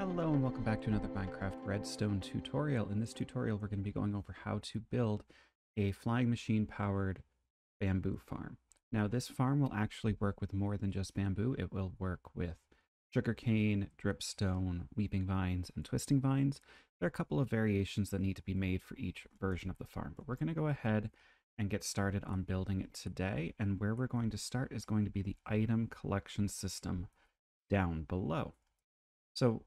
Hello and welcome back to another Minecraft Redstone tutorial. In this tutorial we're going to be going over how to build a flying machine powered bamboo farm. Now this farm will actually work with more than just bamboo. It will work with sugarcane, dripstone, weeping vines, and twisting vines. There are a couple of variations that need to be made for each version of the farm, but we're going to go ahead and get started on building it today. And where we're going to start is going to be the item collection system down below. So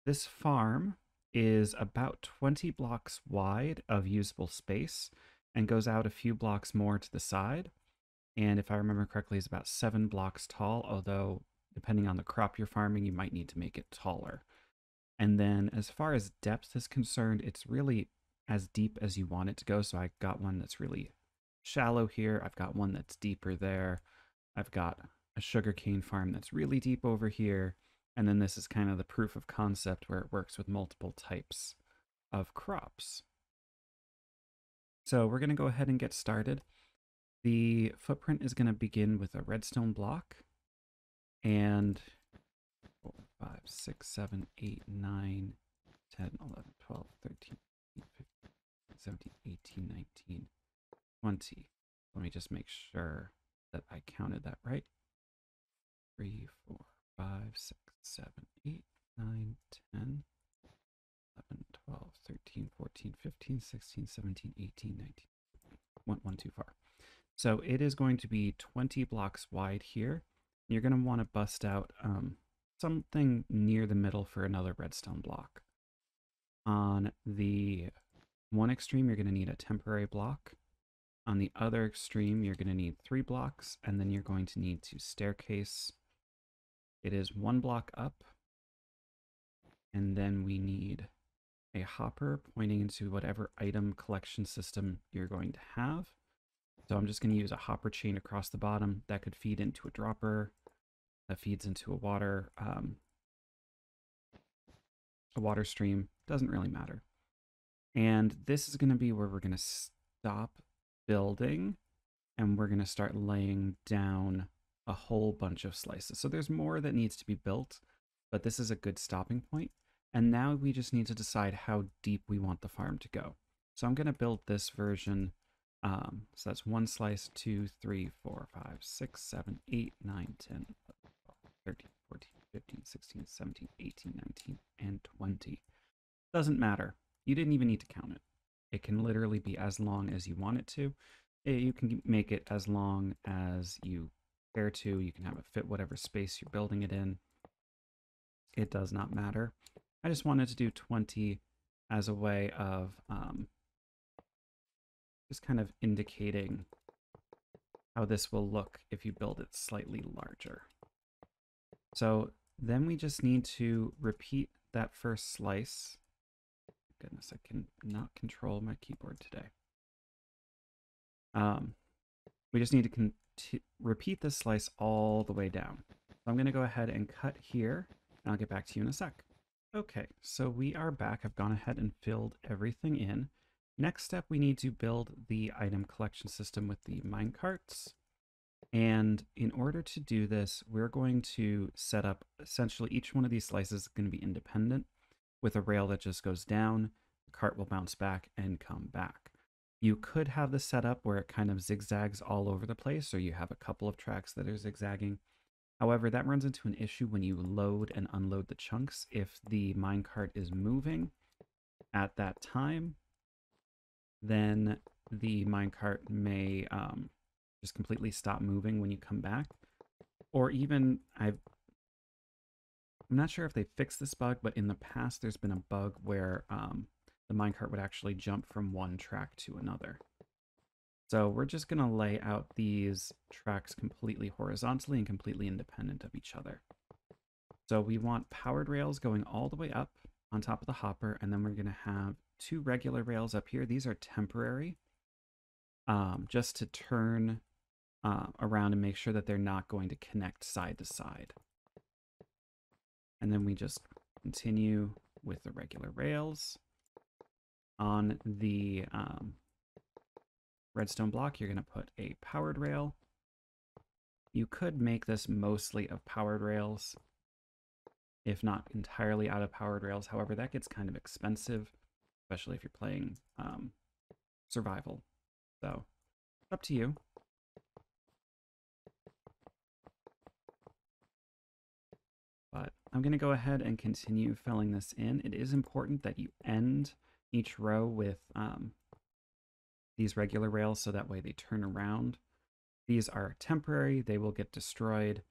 this farm is about 20 blocks wide of usable space and goes out a few blocks more to the side. And if I remember correctly, is about 7 blocks tall, although depending on the crop you're farming, you might need to make it taller. And then as far as depth is concerned, it's really as deep as you want it to go. So I got one that's really shallow here. I've got one that's deeper there. I've got a sugarcane farm that's really deep over here. And then this is kind of the proof of concept where it works with multiple types of crops. So we're going to go ahead and get started. The footprint is going to begin with a redstone block. And 4, 5, 6, 7, 8, 9, 10, 11, 12, 13, 14, 15, 17, 18, 19, 20. Let me just make sure that I counted that right. 3, 4, 5, 6, 7, 8, 9, 10, 11, 12, 13, 14, 15, 16, 17, 18, 19. Went one too far. So it is going to be 20 blocks wide here. You're going to want to bust out something near the middle for another redstone block. On the one extreme, you're going to need a temporary block. On the other extreme, you're going to need 3 blocks, and then you're going to need to staircase. It is 1 block up, and then we need a hopper pointing into whatever item collection system you're going to have. So I'm just going to use a hopper chain across the bottom that could feed into a dropper, that feeds into a water stream. Doesn't really matter. And this is going to be where we're going to stop building, and we're going to start laying down a whole bunch of slices. So there's more that needs to be built, but this is a good stopping point. And now we just need to decide how deep we want the farm to go. So I'm going to build this version. So that's 1 slice, 2, 3, 4, 5, 6, 7, 8, 9, 10, 11, 12, 13, 14, 15, 16, 17, 18, 19, and 20. Doesn't matter. You didn't even need to count it. It can literally be as long as you want it to. You can make it as long as you care to. You can have it fit whatever space you're building it in. It does not matter. I just wanted to do 20 as a way of just kind of indicating how this will look if you build it slightly larger. So then we just need to repeat that first slice. Goodness, I can not control my keyboard today. We just need to repeat this slice all the way down. So I'm going to go ahead and cut here, and I'll get back to you in a sec. Okay, so we are back. I've gone ahead and filled everything in. Next step, we need to build the item collection system with the minecarts. And in order to do this, we're going to set up essentially each one of these slices is going to be independent with a rail that just goes down. The cart will bounce back and come back. You could have this set up where it kind of zigzags all over the place, or you have a couple of tracks that are zigzagging. However, that runs into an issue when you load and unload the chunks. If the minecart is moving at that time, then the minecart may just completely stop moving when you come back. Or even, I'm not sure if they fixed this bug, but in the past there's been a bug where the minecart would actually jump from one track to another. So we're just going to lay out these tracks completely horizontally and completely independent of each other. So we want powered rails going all the way up on top of the hopper, and then we're going to have 2 regular rails up here. These are temporary, just to turn around and make sure that they're not going to connect side to side. And then we just continue with the regular rails. On the redstone block, you're going to put a powered rail. You could make this mostly of powered rails. if not entirely out of powered rails. However, that gets kind of expensive, especially if you're playing survival. So, up to you. But I'm going to go ahead and continue filling this in. It is important that you end each row with these regular rails so that way they turn around. These are temporary, they will get destroyed,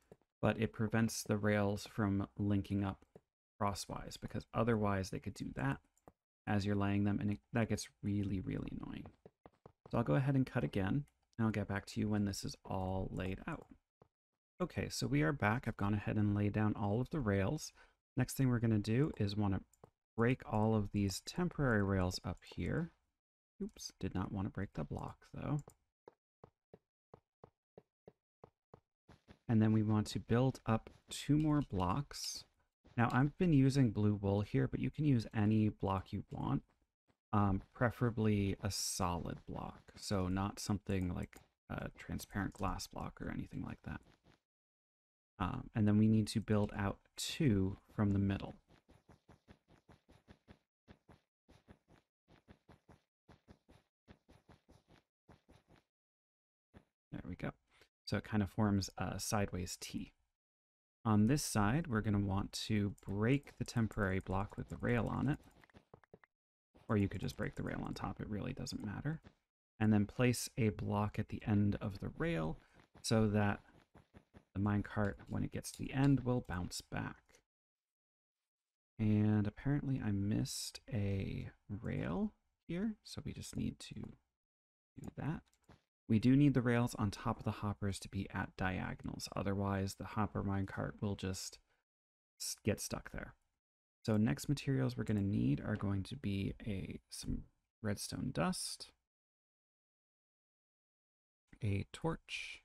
but it prevents the rails from linking up crosswise because otherwise they could do that as you're laying them, and that gets really, really annoying. So I'll go ahead and cut again, and I'll get back to you when this is all laid out. Okay, so we are back. I've gone ahead and laid down all of the rails. Next thing we're going to do is want to break all of these temporary rails up here. Oops, did not want to break the block though. And then we want to build up 2 more blocks. Now I've been using blue wool here, but you can use any block you want, preferably a solid block. So not something like a transparent glass block or anything like that. And then we need to build out 2 from the middle. There we go. So it kind of forms a sideways T. On this side, we're going to want to break the temporary block with the rail on it. Or you could just break the rail on top, it really doesn't matter. And then place a block at the end of the rail so that the minecart, when it gets to the end, will bounce back. And apparently I missed a rail here, so we just need to do that. We do need the rails on top of the hoppers to be at diagonals, otherwise the hopper minecart will just get stuck there. So next materials we're going to need are going to be some redstone dust, a torch,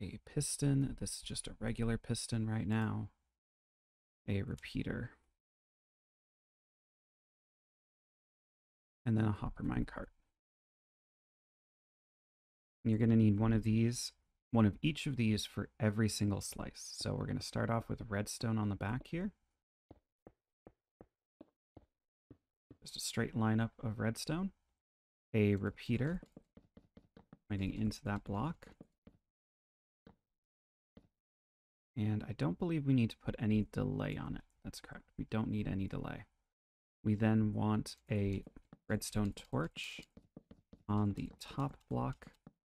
a piston. This is just a regular piston right now, a repeater, and then a hopper minecart. And you're going to need one of each of these for every single slice. So we're going to start off with redstone on the back here. Just a straight lineup of redstone. A repeater pointing into that block. And I don't believe we need to put any delay on it. That's correct. We don't need any delay. We then want a redstone torch on the top block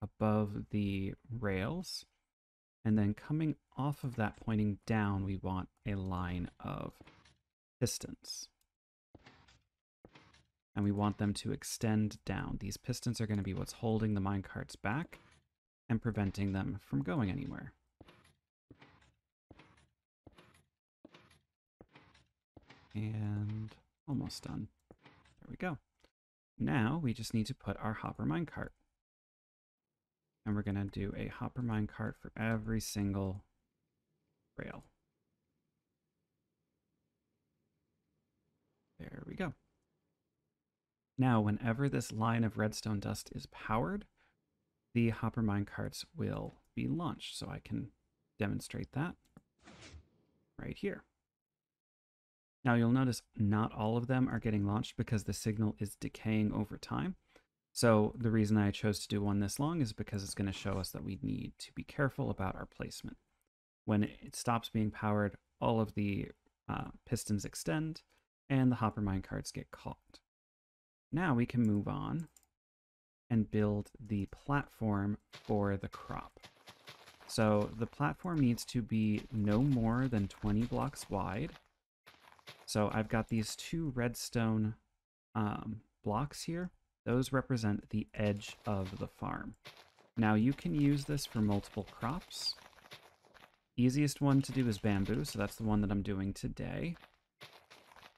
above the rails. And then coming off of that pointing down, we want a line of pistons. And we want them to extend down. These pistons are going to be what's holding the minecarts back and preventing them from going anywhere. And almost done. There we go. Now we just need to put our hopper minecart. And we're going to do a hopper minecart for every single rail. There we go. Now, whenever this line of redstone dust is powered, the hopper minecarts will be launched. So I can demonstrate that right here. Now you'll notice not all of them are getting launched because the signal is decaying over time. So the reason I chose to do one this long is because it's going to show us that we need to be careful about our placement. When it stops being powered, all of the pistons extend and the hopper minecarts get caught. Now we can move on and build the platform for the crop. So the platform needs to be no more than 20 blocks wide. So I've got these 2 redstone blocks here. Those represent the edge of the farm. Now you can use this for multiple crops. Easiest one to do is bamboo, so that's the one that I'm doing today.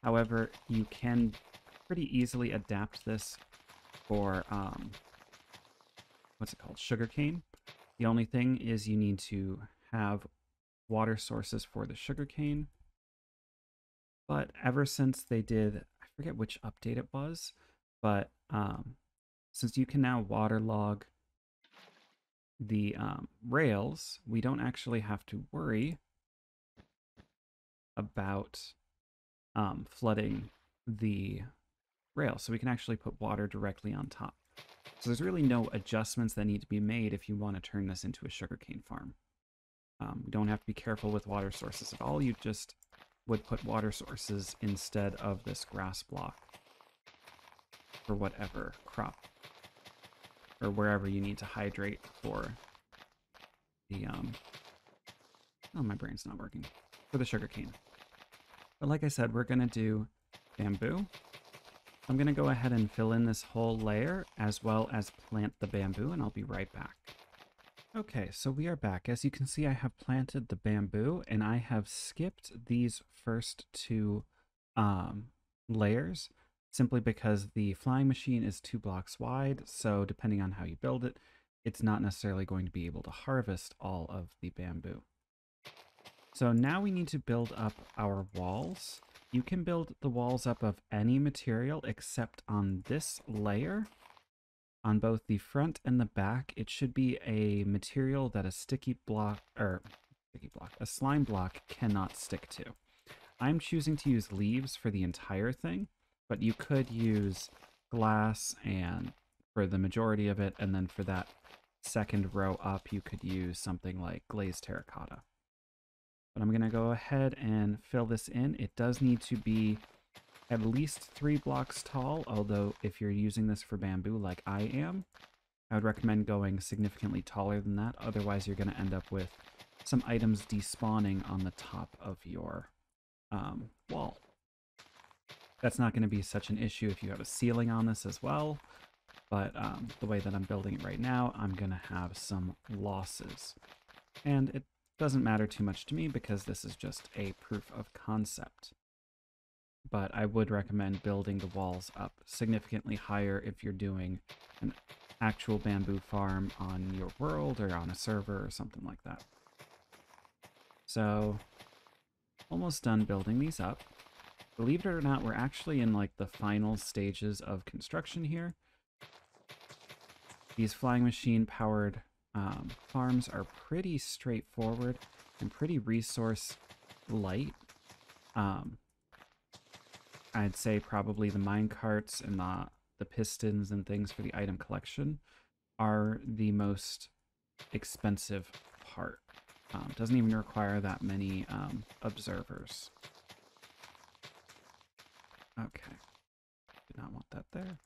However, you can pretty easily adapt this for, what's it called? Sugarcane. The only thing is you need to have water sources for the sugarcane. But ever since they did, I forget which update it was, but since you can now waterlog the rails, we don't actually have to worry about flooding the rail, so we can actually put water directly on top. So there's really no adjustments that need to be made if you want to turn this into a sugarcane farm. You don't have to be careful with water sources at all. You just would put water sources instead of this grass block for whatever crop or wherever you need to hydrate for the oh, my brain's not working, for the sugarcane. But like I said, we're gonna do bamboo. I'm gonna go ahead and fill in this whole layer as well as plant the bamboo, and I'll be right back. Okay, so we are back. As you can see, I have planted the bamboo and I have skipped these first two layers simply because the flying machine is 2 blocks wide. So depending on how you build it, it's not necessarily going to be able to harvest all of the bamboo. So now we need to build up our walls. You can build the walls up of any material except on this layer. On both the front and the back, it should be a material that a a slime block cannot stick to. I'm choosing to use leaves for the entire thing, but you could use glass and for the majority of it, and then for that second row up, you could use something like glazed terracotta. But I'm going to go ahead and fill this in. It does need to be at least 3 blocks tall, although if you're using this for bamboo like I am, I would recommend going significantly taller than that. Otherwise, you're going to end up with some items despawning on the top of your wall. That's not going to be such an issue if you have a ceiling on this as well, but the way that I'm building it right now, I'm going to have some losses. And it doesn't matter too much to me because this is just a proof of concept. But I would recommend building the walls up significantly higher if you're doing an actual bamboo farm on your world or on a server or something like that. So, almost done building these up. Believe it or not, we're actually in like the final stages of construction here. These flying machine powered farms are pretty straightforward and pretty resource light. I'd say probably the minecarts and the pistons and things for the item collection are the most expensive part. Doesn't even require that many observers. Okay, did not want that there.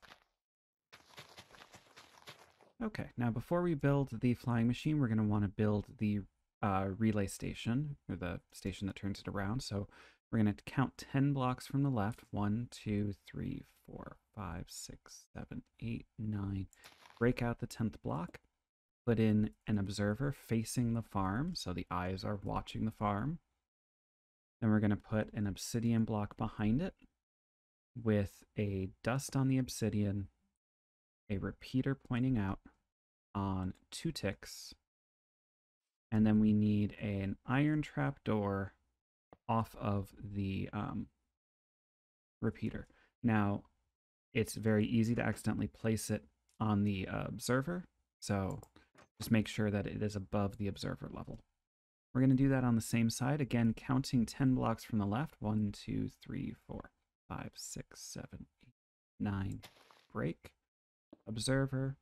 Okay, now before we build the flying machine, we're going to want to build the relay station, or the station that turns it around. So we're going to count 10 blocks from the left. 1, 2, 3, 4, 5, 6, 7, 8, 9. Break out the 10th block. Put in an observer facing the farm, so the eyes are watching the farm. Then we're going to put an obsidian block behind it with a dust on the obsidian, a repeater pointing out on 2 ticks, and then we need an iron trapdoor off of the repeater. Now, it's very easy to accidentally place it on the observer, so just make sure that it is above the observer level. We're going to do that on the same side, again counting 10 blocks from the left. 1, 2, 3, 4, 5, 6, 7, 8, 9. Break. Observer.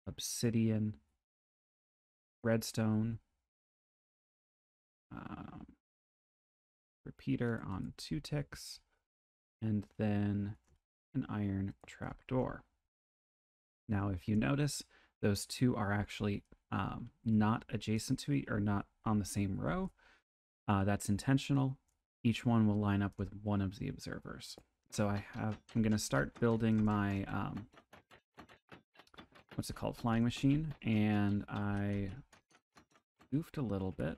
Obsidian. Redstone. Repeater on 2 ticks. And then an iron trapdoor. Now, if you notice, those two are actually not adjacent to or not on the same row. That's intentional. Each one will line up with one of the observers. So I'm going to start building my, what's it called, flying machine, and I goofed a little bit.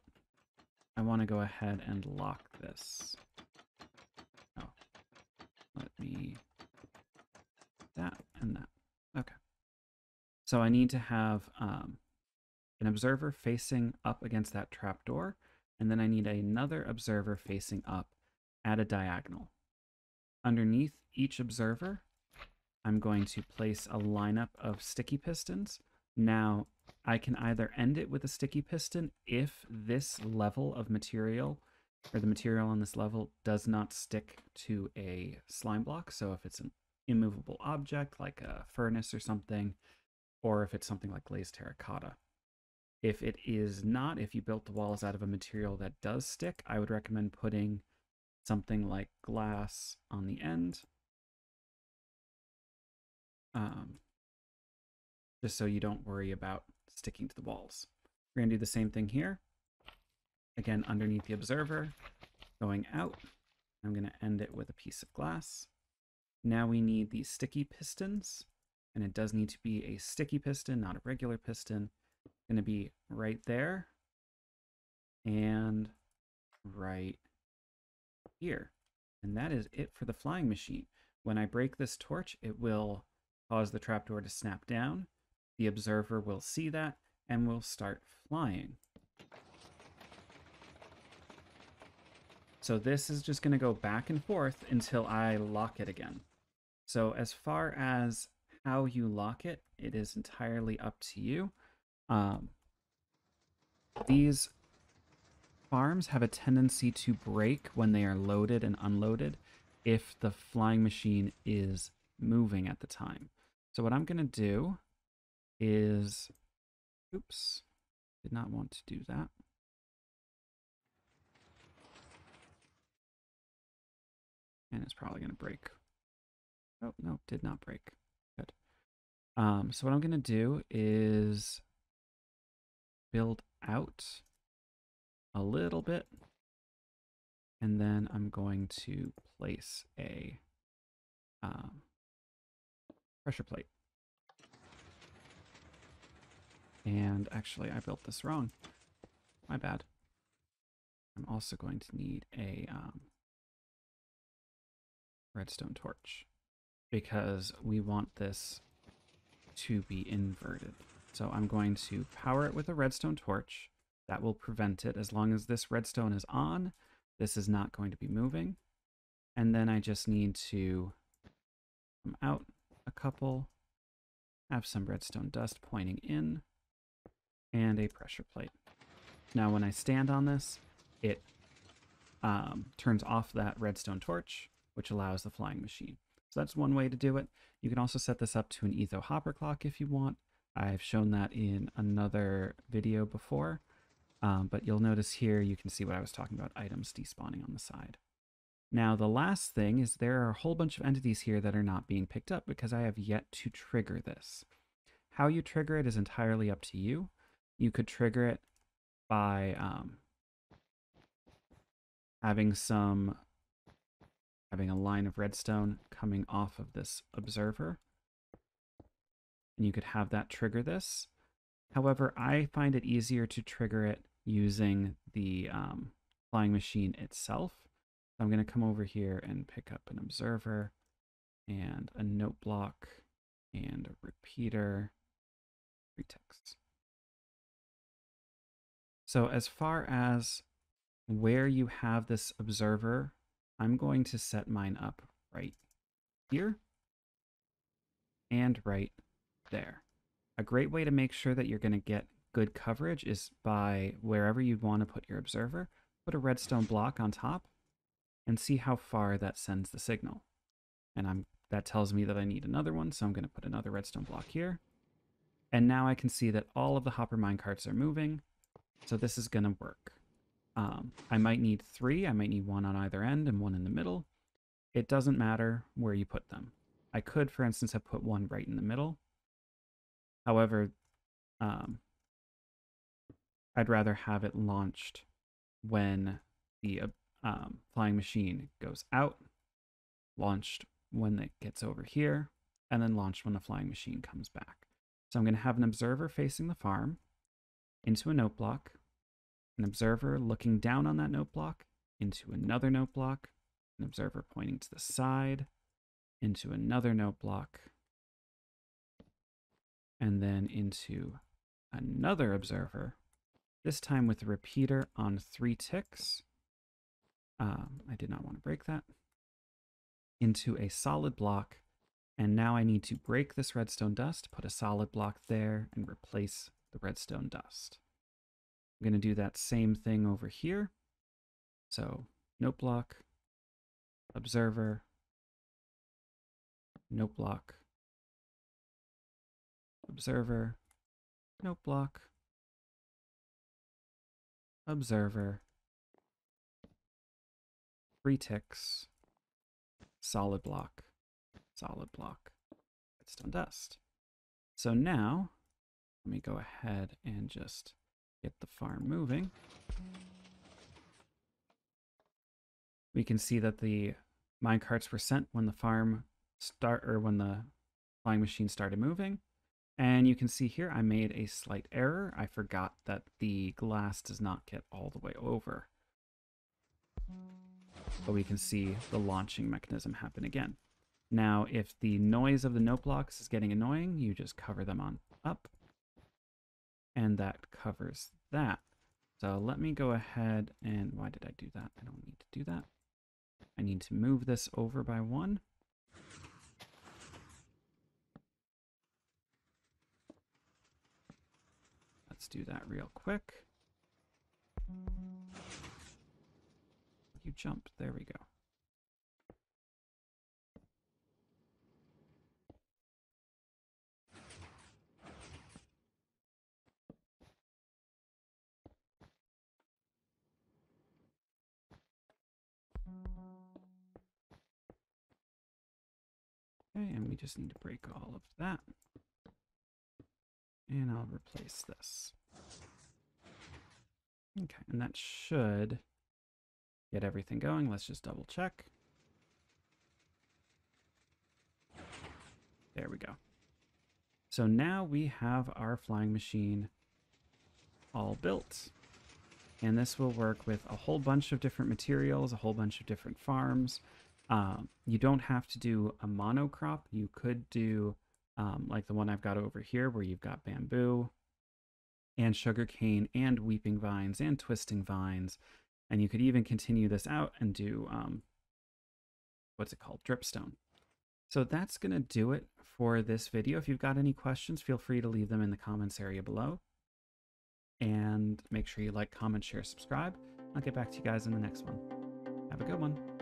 I want to go ahead and lock this. Oh, let me, that and that. Okay. So I need to have an observer facing up against that trapdoor, and then I need another observer facing up at a diagonal. Underneath each observer, I'm going to place a lineup of sticky pistons. Now, I can either end it with a sticky piston if this level of material or the material on this level does not stick to a slime block. So if it's an immovable object like a furnace or something, or if it's something like glazed terracotta. If it is not, if you built the walls out of a material that does stick, I would recommend putting something like glass on the end, just so you don't worry about sticking to the walls. We're going to do the same thing here. Again, underneath the observer, going out. I'm going to end it with a piece of glass. Now we need these sticky pistons, and it does need to be a sticky piston, not a regular piston. It's going to be right there and right here. And that is it for the flying machine. When I break this torch, it will cause the trapdoor to snap down. The observer will see that and will start flying. So this is just going to go back and forth until I lock it again. So as far as how you lock it, it is entirely up to you. These farms have a tendency to break when they are loaded and unloaded if the flying machine is moving at the time. So what I'm going to do is, oops, did not want to do that. And it's probably going to break. Oh, no, did not break. Good. So what I'm going to do is build out a little bit. And then I'm going to place a pressure plate. And actually, I built this wrong. My bad. I'm also going to need a redstone torch because we want this to be inverted. So I'm going to power it with a redstone torch. That will prevent it. As long as this redstone is on, this is not going to be moving. And then I just need to come out a couple, have some redstone dust pointing in, and a pressure plate. Now when I stand on this, it turns off that redstone torch, which allows the flying machine. So that's one way to do it. You can also set this up to an etho hopper clock if you want. I've shown that in another video before, but you'll notice here you can see what I was talking about, items despawning on the side. Now the last thing is there are a whole bunch of entities here that are not being picked up because I have yet to trigger this. How you trigger it is entirely up to you. You could trigger it by having a line of redstone coming off of this observer. And you could have that trigger this. However, I find it easier to trigger it using the flying machine itself. So I'm going to come over here and pick up an observer and a note block and a repeater, pretext. So as far as where you have this observer, I'm going to set mine up right here and right there. A great way to make sure that you're going to get good coverage is by wherever you want to put your observer, put a redstone block on top and see how far that sends the signal. And that tells me that I need another one, so I'm going to put another redstone block here. And now I can see that all of the Hopper Minecarts are moving, so this is going to work. I might need 3, I might need 1 on either end and 1 in the middle. It doesn't matter where you put them. I could, for instance, have put 1 right in the middle. However, I'd rather have it launched when the flying machine goes out, launched when it gets over here, and then launched when the flying machine comes back. So I'm going to have an observer facing the farm into a note block, an observer looking down on that note block into another note block, an observer pointing to the side into another note block, and then into another observer, this time with a repeater on 3 ticks. I did not want to break that. Into a solid block, and now I need to break this redstone dust, put a solid block there, and replace the redstone dust. I'm going to do that same thing over here. So note block, observer, note block, observer, note block, observer, 3 ticks, solid block, redstone dust. So now, let me go ahead and just get the farm moving. We can see that the minecarts were sent when the when the flying machine started moving. And you can see here I made a slight error. I forgot that the glass does not get all the way over. But we can see the launching mechanism happen again. Now, if the noise of the note blocks is getting annoying, you just cover them on up. And that covers that. So let me go ahead and, why did I do that? I don't need to do that. I need to move this over by 1. Let's do that real quick. You jumped. There we go. Okay, and we just need to break all of that. And I'll replace this. Okay, and that should get everything going. Let's just double check. There we go. So now we have our flying machine all built. And this will work with a whole bunch of different materials, a whole bunch of different farms. You don't have to do a monocrop. You could do like the one I've got over here where you've got bamboo and sugarcane and weeping vines and twisting vines. And you could even continue this out and do, what's it called? Dripstone. So that's going to do it for this video. If you've got any questions, feel free to leave them in the comments area below. And make sure you like, comment, share, subscribe. I'll get back to you guys in the next one. Have a good one.